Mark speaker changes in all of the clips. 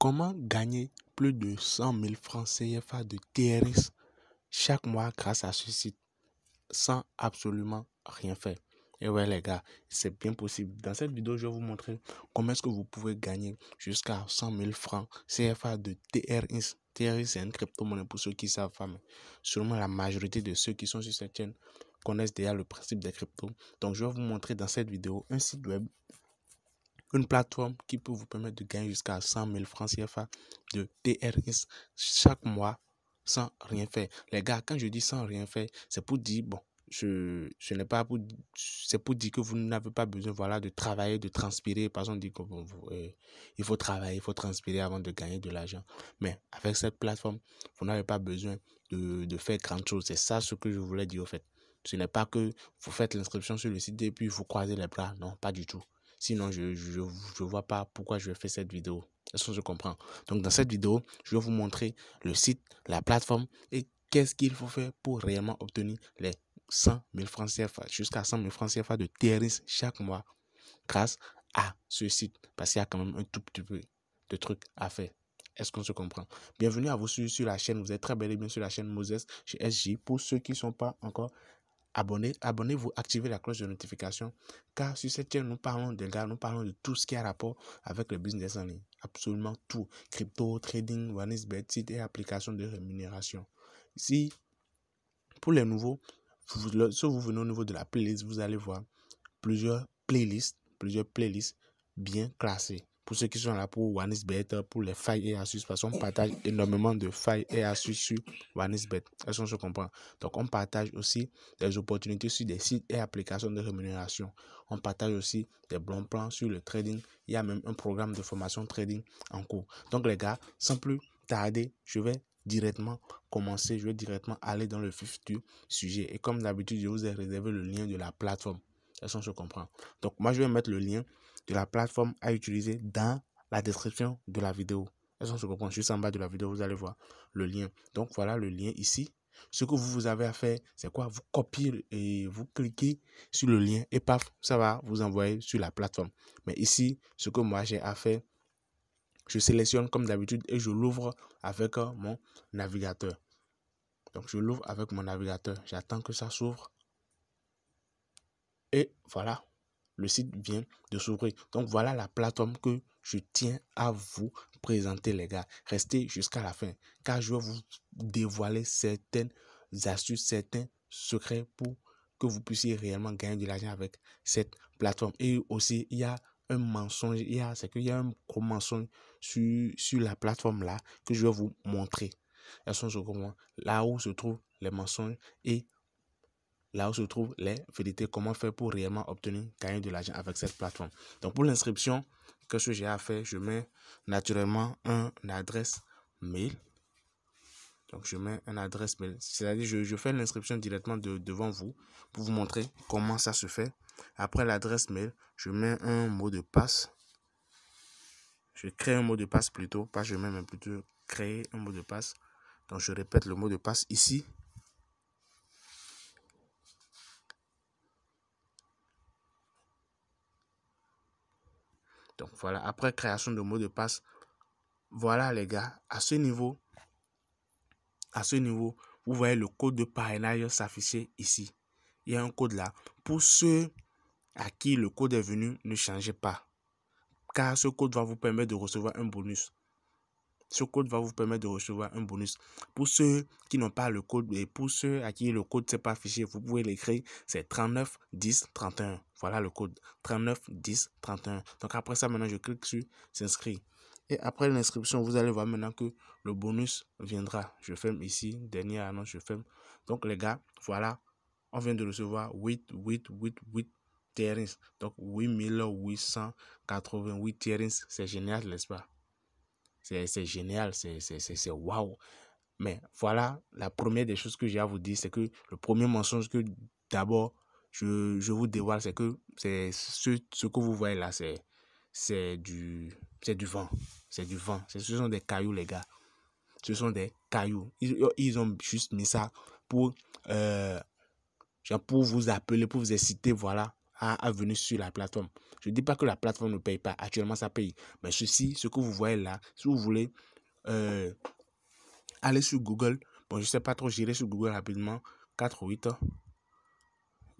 Speaker 1: Comment gagner plus de 100 000 francs CFA de TRX chaque mois grâce à ce site sans absolument rien faire? Et ouais les gars, c'est bien possible. Dans cette vidéo, je vais vous montrer comment est-ce que vous pouvez gagner jusqu'à 100 000 francs CFA de TRX. TRX, c'est une crypto-monnaie pour ceux qui savent pas, mais sûrement la majorité de ceux qui sont sur cette chaîne connaissent déjà le principe des cryptos. Donc, je vais vous montrer dans cette vidéo un site web, une plateforme qui peut vous permettre de gagner jusqu'à 100 000 francs CFA de TRX chaque mois sans rien faire. Les gars, quand je dis sans rien faire, c'est pour dire, bon, ce n'est pas pour, c'est pour dire que vous n'avez pas besoin, voilà, de travailler, de transpirer. Par exemple, on dit que bon, il faut travailler, il faut transpirer avant de gagner de l'argent. Mais avec cette plateforme, vous n'avez pas besoin de faire grand chose. C'est ça ce que je voulais dire au fait. Ce n'est pas que vous faites l'inscription sur le site et puis vous croisez les bras. Non, pas du tout. Sinon, je ne vois pas pourquoi je vais faire cette vidéo. Est-ce que je comprends? Donc, dans cette vidéo, je vais vous montrer le site, la plateforme et qu'est-ce qu'il faut faire pour réellement obtenir les 100 000 francs CFA, jusqu'à 100 000 francs CFA de TRX chaque mois grâce à ce site. Parce qu'il y a quand même un tout petit peu de trucs à faire. Est-ce qu'on se comprend? Bienvenue à vous sur la chaîne. Vous êtes très bel et bien sur la chaîne Moses chez SJ. Pour ceux qui ne sont pas encore abonnez-vous, activez la cloche de notification, car sur cette chaîne, nous parlons de tout ce qui a rapport avec le business en ligne. Absolument tout. Crypto, trading, OneXBet, site et applications de rémunération. Ici, pour les nouveaux, si vous venez au niveau de la playlist, vous allez voir plusieurs playlists bien classées. Pour ceux qui sont là pour OneXBet, pour les failles et astuces, parce qu'on partage énormément de failles et astuces sur OneXBet. Est-ce qu'on se comprend? Donc, on partage aussi des opportunités sur des sites et applications de rémunération. On partage aussi des bons plans sur le trading. Il y a même un programme de formation trading en cours. Donc, les gars, sans plus tarder, je vais directement commencer. Je vais directement aller dans le vif du sujet. Et comme d'habitude, je vous ai réservé le lien de la plateforme. Est-ce qu'on se comprend? Donc, moi, je vais mettre le lien de la plateforme à utiliser dans la description de la vidéo. Est-ce qu'on se comprend? Juste en bas de la vidéo, vous allez voir le lien. Donc, voilà le lien ici. Ce que vous avez à faire, c'est quoi? Vous copiez et vous cliquez sur le lien et paf, ça va vous envoyer sur la plateforme. Mais ici, ce que moi j'ai à faire, je sélectionne comme d'habitude et je l'ouvre avec mon navigateur. Donc, je l'ouvre avec mon navigateur. J'attends que ça s'ouvre. Et voilà, le site vient de s'ouvrir. Donc, voilà la plateforme que je tiens à vous présenter, les gars. Restez jusqu'à la fin, car je vais vous dévoiler certaines astuces, certains secrets pour que vous puissiez réellement gagner de l'argent avec cette plateforme. Et aussi, il y a un mensonge, c'est qu'il y a un gros mensonge sur la plateforme là que je vais vous montrer. Elles sont là où se trouvent les mensonges et là où se trouvent les vérités, comment faire pour réellement obtenir, gagner de l'argent avec cette plateforme. Donc pour l'inscription, qu'est-ce que j'ai à faire? Je mets naturellement une adresse mail. Donc je mets une adresse mail, c'est-à-dire je fais l'inscription directement devant vous pour vous montrer comment ça se fait. Après l'adresse mail, je mets un mot de passe. Je crée un mot de passe plutôt, pas je mets mais plutôt créer un mot de passe. Donc je répète le mot de passe ici. Donc voilà, après création de mot de passe, voilà les gars, à ce niveau, vous voyez le code de parrainage s'afficher ici. Il y a un code là. Pour ceux à qui le code est venu, ne changez pas. Car ce code va vous permettre de recevoir un bonus. Ce code va vous permettre de recevoir un bonus. Pour ceux qui n'ont pas le code et pour ceux à qui le code ne s'est pas affiché, vous pouvez l'écrire. C'est 39 10 31. Voilà le code. 39 10 31. Donc après ça, maintenant, je clique sur s'inscrire. Et après l'inscription, vous allez voir maintenant que le bonus viendra. Je ferme ici. Dernière annonce, je ferme. Donc les gars, voilà. On vient de recevoir 8 TRX. Donc 8888 TRX. C'est génial, n'est-ce pas? C'est génial, c'est waouh. Mais voilà, la première des choses que j'ai à vous dire, c'est que le premier mensonge que d'abord je vous dévoile, c'est que c'est ce que vous voyez là, c'est du vent. C'est du vent. Ce sont des cailloux, les gars. Ce sont des cailloux. Ils ont juste mis ça pour vous appeler, pour vous exciter, voilà, à venir sur la plateforme. Je ne dis pas que la plateforme ne paye pas. Actuellement, ça paye. Mais ceci, ce que vous voyez là, si vous voulez aller sur Google, bon, je ne sais pas trop, j'irai sur Google rapidement. 4.8.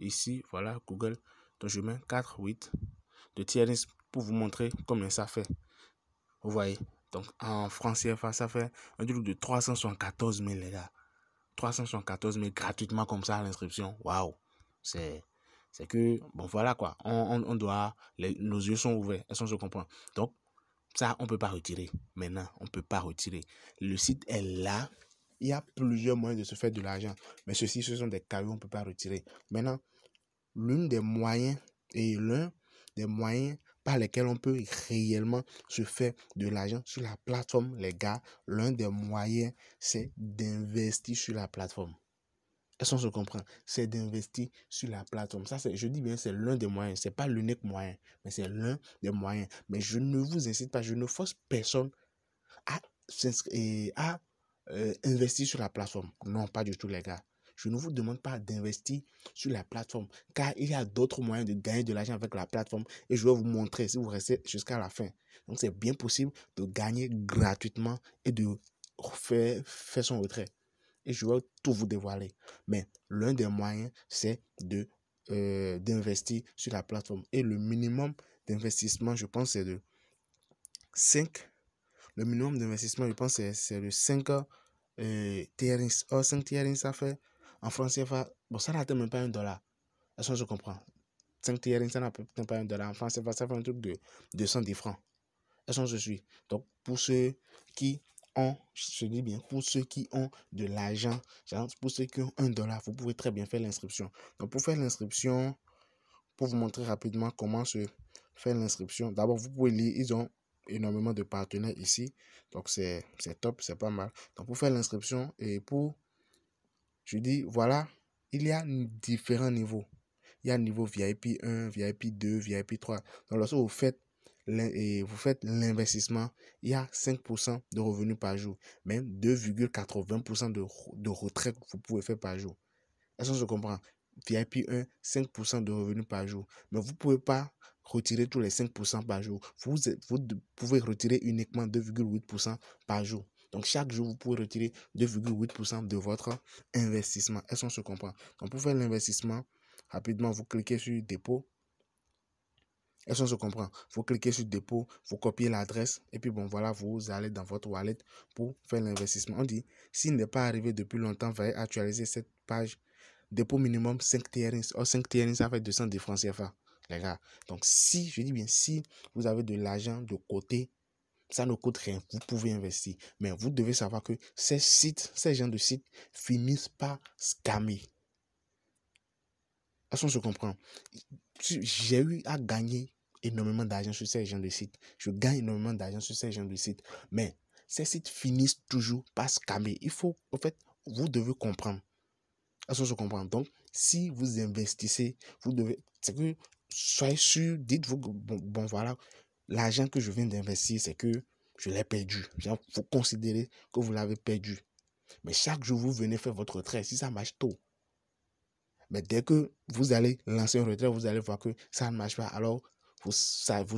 Speaker 1: Ici, voilà, Google. Donc, je mets 4.8 de Thierry pour vous montrer combien ça fait. Vous voyez. Donc, en francs CFA, ça fait un truc de 374 000, les gars. 374 000 gratuitement comme ça à l'inscription. Waouh. C'est que, bon, voilà quoi. On doit, nos yeux sont ouverts. Est-ce qu'on se comprend? Donc, ça, on ne peut pas retirer. Maintenant, on ne peut pas retirer. Le site est là. Il y a plusieurs moyens de se faire de l'argent. Mais ceci, ce sont des cailloux, on ne peut pas retirer. Maintenant, l'un des moyens par lesquels on peut réellement se faire de l'argent sur la plateforme, les gars, l'un des moyens, c'est d'investir sur la plateforme. Est-ce qu'on se comprend? C'est d'investir sur la plateforme. Ça, je dis bien, c'est l'un des moyens. Ce n'est pas l'unique moyen, mais c'est l'un des moyens. Mais je ne vous incite pas, je ne force personne à investir sur la plateforme. Non, pas du tout, les gars. Je ne vous demande pas d'investir sur la plateforme, car il y a d'autres moyens de gagner de l'argent avec la plateforme et je vais vous montrer si vous restez jusqu'à la fin. Donc, c'est bien possible de gagner gratuitement et de faire son retrait. Et je vais tout vous dévoiler. Mais l'un des moyens, c'est d'investir sur la plateforme. Et le minimum d'investissement, je pense, c'est de 5. Le minimum d'investissement, je pense, c'est de 5 TRX. Or, 5 TRX, ça fait, en français, bon, ça n'atteint même pas $1. Est-ce que je comprends? 5 TRX, ça n'atteint pas $1. En français, ça fait un truc de 210 francs. Est-ce que je suis? Donc, pour ceux qui ont, je dis bien, pour ceux qui ont de l'argent, pour ceux qui ont $1, vous pouvez très bien faire l'inscription. Donc, pour faire l'inscription, pour vous montrer rapidement comment se faire l'inscription, d'abord, vous pouvez lire, ils ont énormément de partenaires ici. Donc, c'est top, c'est pas mal. Donc, pour faire l'inscription et je dis, voilà, il y a différents niveaux. Il y a un niveau VIP 1, VIP 2, VIP 3. Donc, lorsque vous faites l'investissement, il y a 5% de revenus par jour, même 2,80% de retraite que vous pouvez faire par jour. Est-ce que je comprends? VIP 1, 5% de revenus par jour. Mais vous ne pouvez pas retirer tous les 5% par jour. Vous pouvez retirer uniquement 2,8% par jour. Donc, chaque jour, vous pouvez retirer 2,8% de votre investissement. Est-ce qu'on se comprend? Donc, pour faire l'investissement, rapidement, vous cliquez sur dépôt. Est-ce qu'on se comprend? Vous cliquez sur dépôt, vous copiez l'adresse et puis bon voilà, vous allez dans votre wallet pour faire l'investissement. On dit, s'il n'est pas arrivé depuis longtemps, veuillez actualiser cette page. Dépôt minimum 5 TRX. Or 5 TRX, ça fait 210 francs CFA, les gars. Donc si, je dis bien, si vous avez de l'argent de côté, ça ne coûte rien, vous pouvez investir. Mais vous devez savoir que ces gens de sites finissent par scammer. Est-ce qu'on se comprend? J'ai eu à gagner énormément d'argent sur ces gens de sites. Je gagne énormément d'argent sur ces gens de sites. Mais ces sites finissent toujours par scammer. Il faut, en fait, vous devez comprendre. Est-ce que je comprends? Donc, si vous investissez, vous devez, c'est que, soyez sûr, dites-vous, bon voilà, l'argent que je viens d'investir, c'est que je l'ai perdu. Vous considérez que vous l'avez perdu. Mais chaque jour, vous venez faire votre retrait. Si ça marche tôt. Mais dès que vous allez lancer un retrait, vous allez voir que ça ne marche pas. Alors, vous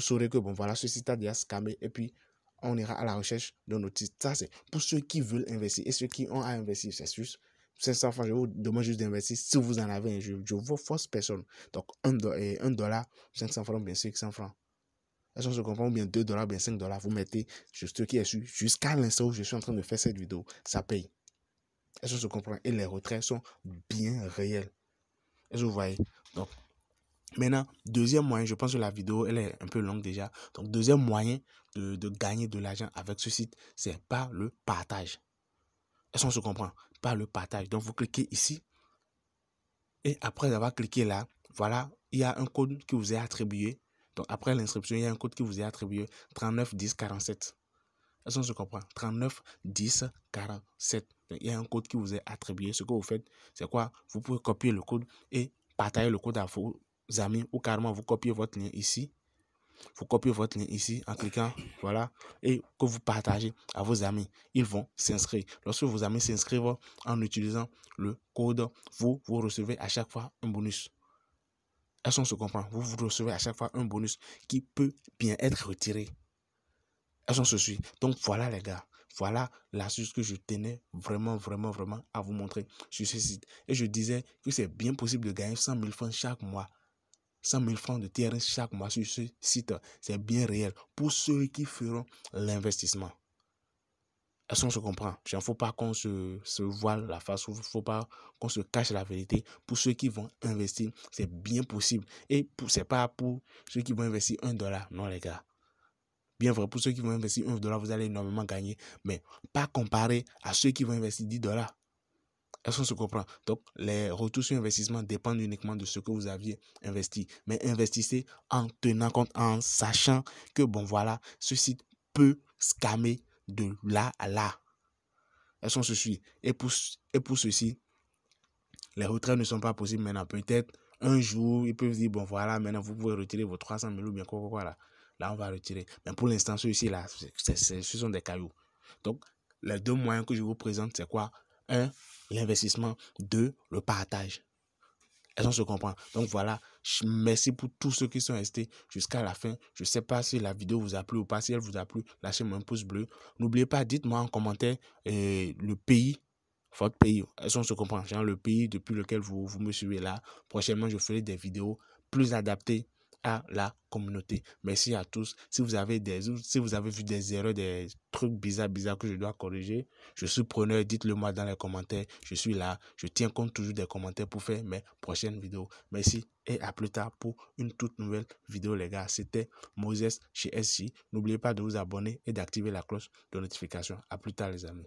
Speaker 1: saurez que, bon, voilà, ce site a déjà scamé. Et puis, on ira à la recherche de nos titres. Ça, c'est pour ceux qui veulent investir et ceux qui ont à investir. C'est juste 500 francs. Je vous demande juste d'investir si vous en avez. Je ne vous force personne. Donc, $1, 500 francs, bien 500 francs. Est-ce que je comprends? Ou bien $2, bien $5. Vous mettez juste ce qui est sûr. Jusqu'à l'instant où je suis en train de faire cette vidéo, ça paye. Est-ce que je comprends? Et les retraits sont bien réels. Est-ce que vous voyez? Donc, maintenant, deuxième moyen, je pense que la vidéo, elle est un peu longue déjà. Donc, deuxième moyen de gagner de l'argent avec ce site, c'est par le partage. Est-ce qu'on se comprend? Par le partage. Donc, vous cliquez ici. Et après avoir cliqué là, voilà, il y a un code qui vous est attribué. Donc, après l'inscription, il y a un code qui vous est attribué, 39 10 47. Est-ce qu'on se comprend? 39 10 47. Donc, il y a un code qui vous est attribué. Ce que vous faites, c'est quoi? Vous pouvez copier le code et partager le code à vos amis ou carrément vous copiez votre lien ici. Vous copiez votre lien ici en cliquant, voilà, et que vous partagez à vos amis. Ils vont s'inscrire. Lorsque vos amis s'inscrivent en utilisant le code, vous recevez à chaque fois un bonus. Est-ce qu'on se comprend? Vous recevez à chaque fois un bonus qui peut bien être retiré. Est-ce qu'on se suit? Donc voilà les gars. Voilà l'astuce que je tenais vraiment à vous montrer sur ce site. Et je disais que c'est bien possible de gagner 100 000 francs chaque mois. 100 000 francs de TRS chaque mois sur ce site. C'est bien réel pour ceux qui feront l'investissement. Est-ce qu'on se comprend? Il ne faut pas qu'on se voile la face, il ne faut pas qu'on se cache la vérité. Pour ceux qui vont investir, c'est bien possible. Et ce n'est pas pour ceux qui vont investir $1. Non les gars. Bien vrai, pour ceux qui vont investir $1, vous allez énormément gagner. Mais pas comparé à ceux qui vont investir $10. Est-ce qu'on se comprend? Donc, les retours sur investissement dépendent uniquement de ce que vous aviez investi. Mais investissez en tenant compte, en sachant que, bon, voilà, ce site peut scammer de là à là. Est-ce qu'on se suit? Et pour ceci, les retraits ne sont pas possibles maintenant. Peut-être un jour, ils peuvent dire, bon, voilà, maintenant, vous pouvez retirer vos 300 000 ou bien quoi, là. Là, on va retirer. Mais pour l'instant, ceux-ci, là, ce sont des cailloux. Donc, les deux moyens que je vous présente, c'est quoi? 1, l'investissement. 2, le partage. Est-ce qu'on se comprend? Donc voilà, merci pour tous ceux qui sont restés jusqu'à la fin. Je ne sais pas si la vidéo vous a plu ou pas. Si elle vous a plu, lâchez-moi un pouce bleu. N'oubliez pas, dites-moi en commentaire le pays, votre pays. Est-ce qu'on se comprend? Genre le pays depuis lequel vous me suivez là. Prochainement, je ferai des vidéos plus adaptées à la communauté. Merci à tous. Si vous avez vu des erreurs, des trucs bizarres que je dois corriger, je suis preneur, dites-le moi dans les commentaires. Je suis là. Je tiens compte toujours des commentaires pour faire mes prochaines vidéos. Merci et à plus tard pour une toute nouvelle vidéo les gars. C'était Moses chez SJ. N'oubliez pas de vous abonner et d'activer la cloche de notification. À plus tard les amis.